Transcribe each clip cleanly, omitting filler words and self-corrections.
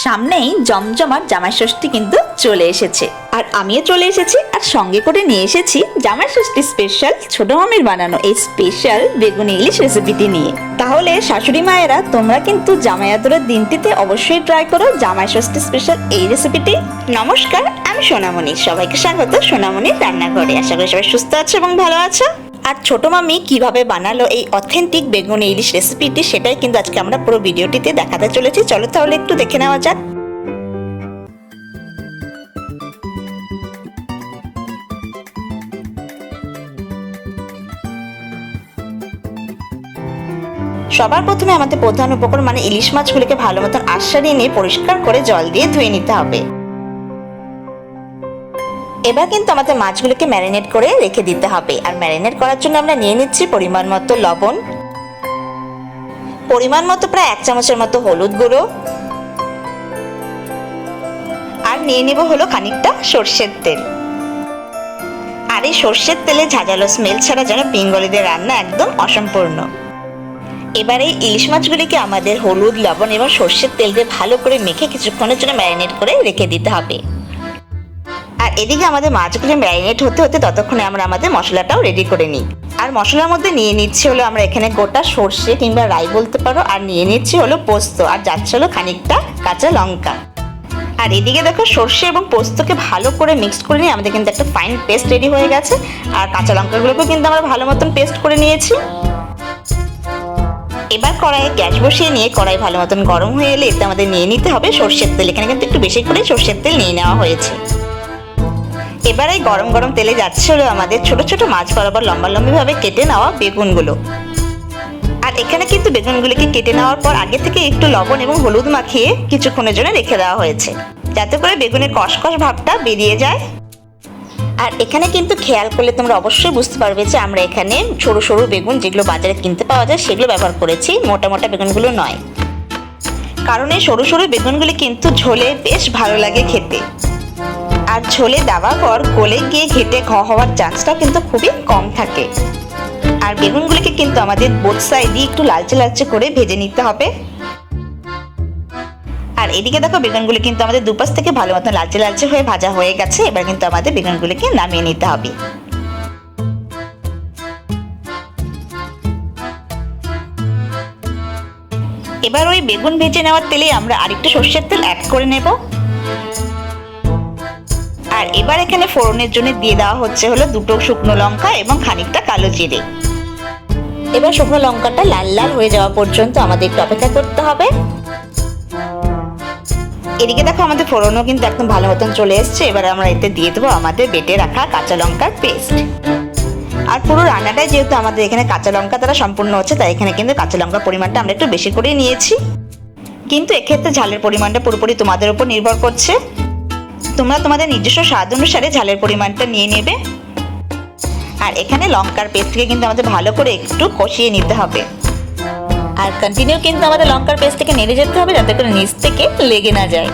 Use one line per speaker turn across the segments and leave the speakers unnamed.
সামনেই জমজমাট জামাই ষষ্ঠী কিন্তু চলে এসেছে, আর আমিও চলে এসেছি আর সঙ্গে করে নিয়ে এসেছি জামাই ষষ্ঠী স্পেশাল ছোট মামির বানানো এই স্পেশাল বেগুনি ইলিশ রেসিপিটি নিয়ে। তাহলে শাশুড়ি মায়েরা তোমরা কিন্তু জামাই আদরের দিনটিতে অবশ্যই ট্রাই করো জামাই ষষ্ঠী স্পেশাল এই রেসিপিটি। নমস্কার, আমি সোনামণি, সবাইকে স্বাগত সোনামণির রান্নাঘরে। আশা করি সবাই সুস্থ আছো এবং ভালো আছো। আর ছোট মামি কিভাবে বানালো এই অথেন্টিক বেগুনি ইলিশ রেসিপিটি সেটাই কিন্তু আজকে আমরা পুরো ভিডিওটিতে দেখাতে চলেছি। চলো তাহলে একটু দেখে নেওয়া যাক। সবার প্রথমে আমাদের প্রধান উপকরণ মানে ইলিশ মাছগুলিকে ভালো মতন আশ্বারিয়ে নিয়ে পরিষ্কার করে জল দিয়ে ধুয়ে নিতে হবে। এবার কিন্তু আমাদের মাছগুলোকে ম্যারিনেট করে রেখে দিতে হবে। আর ম্যারিনেট করার জন্য আমরা নিয়ে নিচ্ছি পরিমাণ মতো লবণ, পরিমাণ মতো প্রায় 1 চামচের মতো হলুদ গুঁড়ো, আর নিয়ে নেব হলো খানিকটা সর্ষের তেল। আর এই সর্ষের তেলে ঝাঁঝালো স্মেল ছাড়া যেন বেঙ্গলিদের রান্না একদম অসম্পূর্ণ। এবার এই ইলিশ মাছগুলিকে আমাদের হলুদ, লবণ এবং সর্ষের তেল দিয়ে ভালো করে মেখে কিছুক্ষণের জন্য ম্যারিনেট করে রেখে দিতে হবে। আর এদিকে আমাদের মাছগুলি ম্যারিনেট হতে হতে ততক্ষণে আমরা আমাদের মশলাটাও রেডি করে নিই। আর মশলার মধ্যে নিয়ে নিচ্ছি হলো আমরা এখানে গোটা সর্ষে কিংবা রাই বলতে পারো, আর নিয়ে নিচ্ছি হলো পোস্ত, আর যাচ্ছে হলো খানিকটা কাঁচা লঙ্কা। আর এদিকে দেখো সর্ষে এবং পোস্তকে ভালো করে মিক্সড করে নিয়ে আমাদের কিন্তু একটা ফাইন পেস্ট রেডি হয়ে গেছে। আর কাঁচা লঙ্কাগুলোকেও কিন্তু আমরা ভালো মতন পেস্ট করে নিয়েছি। এবার কড়াইয়ে গ্যাস বসিয়ে নিয়ে কড়াই ভালো মতন গরম হয়ে এলে এতে আমাদের নিয়ে নিতে হবে সর্ষের তেল। এখানে কিন্তু একটু বেশি করে সর্ষের তেল নিয়ে নেওয়া হয়েছে। এবার এই গরম গরম তেলে যাচ্ছে হলো আমাদের ছোট ছোট মাছ বরাবর লম্বা লম্বিভাবে কেটে নেওয়া বেগুনগুলো। আর এখানে কিন্তু বেগুনগুলিকে কেটে নেওয়ার পর আগে থেকে একটু লবণ এবং হলুদ মাখিয়ে কিছুক্ষণের জন্য রেখে দেওয়া হয়েছে, যাতে করে বেগুনের কষকষ ভাবটা বেরিয়ে যায়। আর এখানে কিন্তু খেয়াল করলে তোমরা অবশ্যই বুঝতে পারবে যে আমরা এখানে সরু সরু বেগুন যেগুলো বাজারে কিনতে পাওয়া যায় সেগুলো ব্যবহার করেছি, মোটা মোটা বেগুনগুলো নয়। কারণ এই সরু সরু বেগুনগুলি কিন্তু ঝোলে বেশ ভালো লাগে খেতে। আর ঝোলে দেওয়ার পর গলে গিয়ে ঘেটে হওয়ার চান্সটাও কিন্তু খুবই কম থাকে। আর বেগুনগুলিকে কিন্তু আমাদের বোথ সাইডই একটু লালচে লালচে করে ভেজে নিতে হবে। আর এদিকে দেখো বেগুনগুলি কিন্তু আমাদের দুপাশ থেকে ভালো মতো লালচে লালচে হয়ে ভাজা হয়ে গেছে। এবার কিন্তু আমাদের বেগুনগুলিকে নামিয়ে নিতে হবে। এবার ওই বেগুন ভেজে নেওয়ার তেলে আমরা আরেকটু সর্ষের তেল অ্যাড করে নেব। আর এবার এখানে ফোড়নের জন্য দিয়ে দেওয়া হচ্ছে হলো 2টো শুকনো লঙ্কা এবং খানিকটা কালো জিরে। এবার শুকনো লঙ্কাটা লাল লাল হয়ে যাওয়া পর্যন্ত আমাদের একটু অপেক্ষা করতে হবে। এদিকে দেখো আমাদের ফোড়নও কিন্তু একদম ভালো মতন চলে এসছে। এবার আমরা এতে দিয়ে দেবো আমাদের বেটে রাখা কাঁচা লঙ্কার পেস্ট। আর পুরো রান্নাটাই যেহেতু আমাদের এখানে কাঁচা লঙ্কা দ্বারা সম্পূর্ণ হচ্ছে, তাই এখানে কিন্তু কাঁচা লঙ্কার পরিমাণটা আমরা একটু বেশি করে নিয়েছি। কিন্তু এক্ষেত্রে ঝালের পরিমাণটা পুরোপুরি তোমাদের উপর নির্ভর করছে। তোমরা তোমাদের নিজস্ব স্বাদ অনুসারে ঝালের পরিমাণটা নিয়ে নেবে। আর এখানে লঙ্কার পেস্টকে কিন্তু আমাদের ভালো করে একটু কষিয়ে নিতে হবে। আর কন্টিনিউ কিন্তু আমাদের লঙ্কার পেস্টটাকে নেড়ে যেতে হবে যাতে করে নিচ থেকে লেগে না যায়।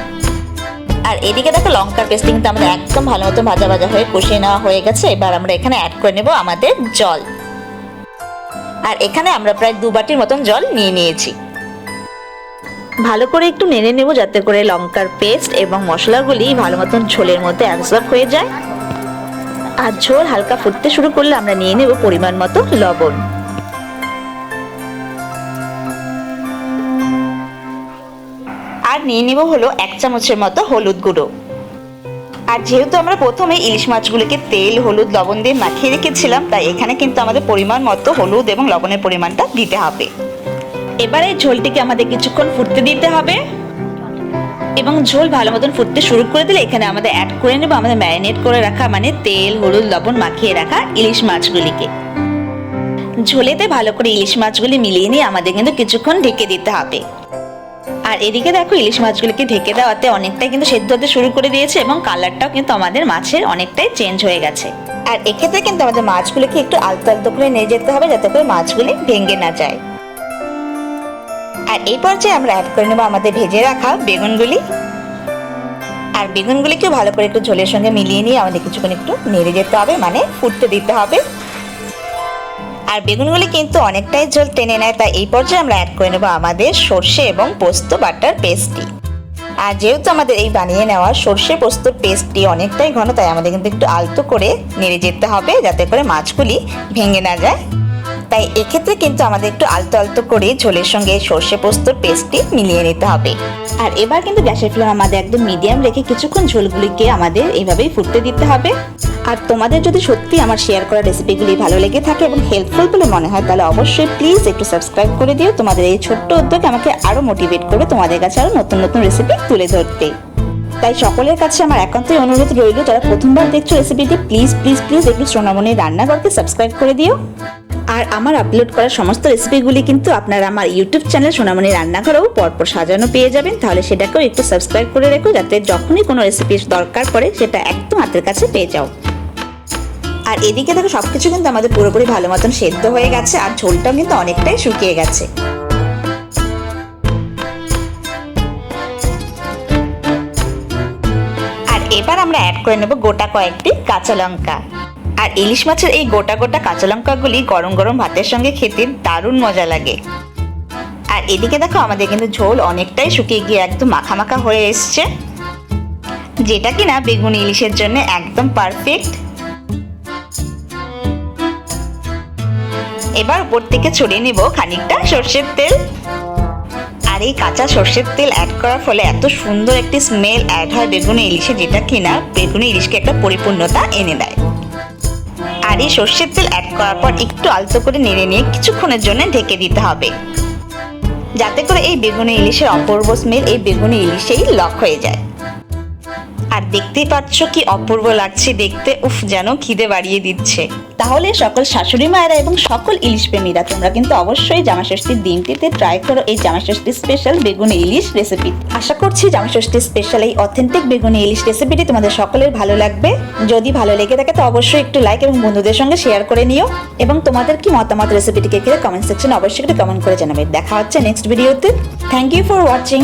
আর এদিকে দেখো লঙ্কার পেস্ট কিন্তু আমাদের একদম ভালো মতো ভাজা ভাজা হয়ে কষিয়ে নেওয়া হয়ে গেছে। এবার আমরা এখানে অ্যাড করে নেব আমাদের জল। আর এখানে আমরা প্রায় 2 বাটির মতন জল নিয়ে নিয়েছি। ভালো করে একটু নেড়ে নেব যাতে করে লঙ্কার পেস্ট এবং মশলাগুলি ভালো মতন ঝোলের মধ্যে অ্যাবজর্ব হয়ে যায়। আর ঝোল হালকা ফুটতে শুরু করলে আমরা নিয়ে নেব পরিমাণ মতো লবণ। আর নিয়ে নেব হলো 1 চামচের মতো হলুদ গুঁড়ো। আর যেহেতু আমরা প্রথমে ইলিশ মাছগুলিকে তেল, হলুদ, লবণ দিয়ে মাখিয়ে রেখেছিলাম, তাই এখানে কিন্তু আমাদের পরিমাণ মতো হলুদ এবং লবণের পরিমাণটা দিতে হবে। এবারে ঝোলটিকে আমাদের কিছুক্ষণ ফুটতে দিতে হবে এবং ঝোল ভালো মতন ফুটতে শুরু করে দিলে এখানে আমাদের অ্যাড করে নেব আমাদের ম্যারিনেট করে রাখা মানে তেল, হলুদ, লবণ মাখিয়ে রাখা ইলিশ মাছগুলিকে। ঝোলেতে ভালো করে ইলিশ মাছগুলি মিলিয়ে নিয়ে আমাদের কিন্তু কিছুক্ষণ ঢেকে দিতে হবে। আর এদিকে দেখো ইলিশ মাছগুলিকে ঢেকে দেওয়াতে অনেকটাই কিন্তু সেদ্ধ হতে শুরু করে দিয়েছে এবং কালারটাও কিন্তু আমাদের মাছের অনেকটাই চেঞ্জ হয়ে গেছে। আর এক্ষেত্রে কিন্তু আমাদের মাছগুলিকে একটু আলতো আলতো করে নিয়ে যেতে হবে যাতে করে মাছগুলি ভেঙে না যায়। আর এই পর্যায়ে আমরা অ্যাড করে নেব আমাদের ভেজে রাখা বেগুনগুলি। আর বেগুনগুলিকেও ভালো করে একটু ঝোলের সঙ্গে মিলিয়ে নিয়ে আমাদের কিছুক্ষণ একটু নেড়ে যেতে হবে, মানে ফুটতে দিতে হবে। আর বেগুনগুলি কিন্তু অনেকটাই ঝোল টেনে নেয়, তাই এই পর্যায়ে আমরা অ্যাড করে নেব আমাদের সর্ষে এবং পোস্ত বাটার পেস্টটি। আর যেহেতু আমাদের এই বানিয়ে নেওয়া সর্ষে পোস্তর পেস্টটি অনেকটাই ঘন, তাই আমাদের কিন্তু একটু আলতো করে নেড়ে যেতে হবে যাতে করে মাছগুলি ভেঙে না যায়। তাই এক্ষেত্রে কিন্তু আমাদের একটু আলতো আলতো করে ঝোলের সঙ্গে সর্ষে পোস্তর পেস্টটি মিলিয়ে নিতে হবে। আর এবার কিন্তু গ্যাসের ফ্লেম আমাদের একদম মিডিয়াম রেখে কিছুক্ষণ ঝোলগুলিকে আমাদের এইভাবেই ফুটতে দিতে হবে। আর তোমাদের যদি সত্যি আমার শেয়ার করা রেসিপিগুলি ভালো লেগে থাকে এবং হেল্পফুল বলে মনে হয়, তাহলে অবশ্যই প্লিজ একটু সাবস্ক্রাইব করে দিও। তোমাদের এই ছোট্ট উদ্যোগ আমাকে আরও মোটিভেট করবে তোমাদের কাছে আরও নতুন নতুন রেসিপি তুলে ধরতে। তাই সকলের কাছে আমার একান্তই অনুরোধ রইল, যারা প্রথমবার দেখছো রেসিপিটি, প্লিজ প্লিজ প্লিজ একটু সোনামণির রান্নাঘরকে সাবস্ক্রাইব করে দিও। আর আমার আপলোড করা সমস্ত রেসিপিগুলি কিন্তু আপনারা আমার ইউটিউব চ্যানেল সোনামণি রান্নাঘরেও পরপর সাজানো পেয়ে যাবেন। তাহলে সেটাকেও একটু সাবস্ক্রাইব করে রেখো, যাতে যখনই কোনো রেসিপির দরকার পড়ে সেটা একদম হাতের কাছে পেয়ে যাও। আর এদিকে দেখো সবকিছু কিন্তু আমাদের পুরোপুরি ভালো মতন সেদ্ধ হয়ে গেছে, আর ঝোলটাও কিন্তু অনেকটাই শুকিয়ে গেছে। আর এবার আমরা অ্যাড করে নেব গোটা কয়েকটি কাঁচা লঙ্কা। আর ইলিশ মাছের এই গোটা গোটা কাঁচা লঙ্কাগুলি গরম গরম ভাতের সঙ্গে খেতে দারুণ মজা লাগে। আর এদিকে দেখো আমাদের কিন্তু ঝোল অনেকটাই শুকিয়ে গিয়ে একদম মাখা মাখা হয়ে এসছে, যেটা কিনা বেগুনি ইলিশের জন্য একদম পারফেক্ট। এবার উপর থেকে ছড়িয়ে নিব খানিকটা সর্ষের তেল। আর এই কাঁচা সর্ষের তেল অ্যাড করার ফলে এত সুন্দর একটি স্মেল অ্যাড হয় বেগুনি ইলিশে, যেটা কিনা বেগুনি ইলিশকে একটা পরিপূর্ণতা এনে দেয়। আর এই সর্ষের তেল অ্যাড করার পর একটু আলতো করে নেড়ে নিয়ে কিছুক্ষণের জন্য ঢেকে দিতে হবে, যাতে করে এই বেগুনি ইলিশের অপূর্ব স্মেল এই বেগুনি ইলিশেই লক হয়ে যায়। আর দেখতেই পাচ্ছ কি অপূর্ব লাগছে দেখতে, উফ যেন খিদে বাড়িয়ে দিচ্ছে। তাহলে সকল শাশুড়ি মায়েরা এবং সকল ইলিশ প্রেমীরা তোমরা কিন্তু অবশ্যই জামাষষ্ঠীর দিনটিতে ট্রাই করো এই জামাষষ্ঠীর স্পেশাল বেগুনি ইলিশ রেসিপি। আশা করছি জামাষষ্ঠীর স্পেশাল এই অথেন্টিক বেগুনি ইলিশ রেসিপিটি তোমাদের সকলের ভালো লাগবে। যদি ভালো লেগে থাকে তো অবশ্যই একটু লাইক এবং বন্ধুদের সঙ্গে শেয়ার করে নিও, এবং তোমাদের কি মতামত রেসিপিটিকে ঘিরে কমেন্ট সেকশনে অবশ্যই একটু কমেন্ট করে জানাবে। দেখা হচ্ছে নেক্সট ভিডিওতে। Thank you for watching.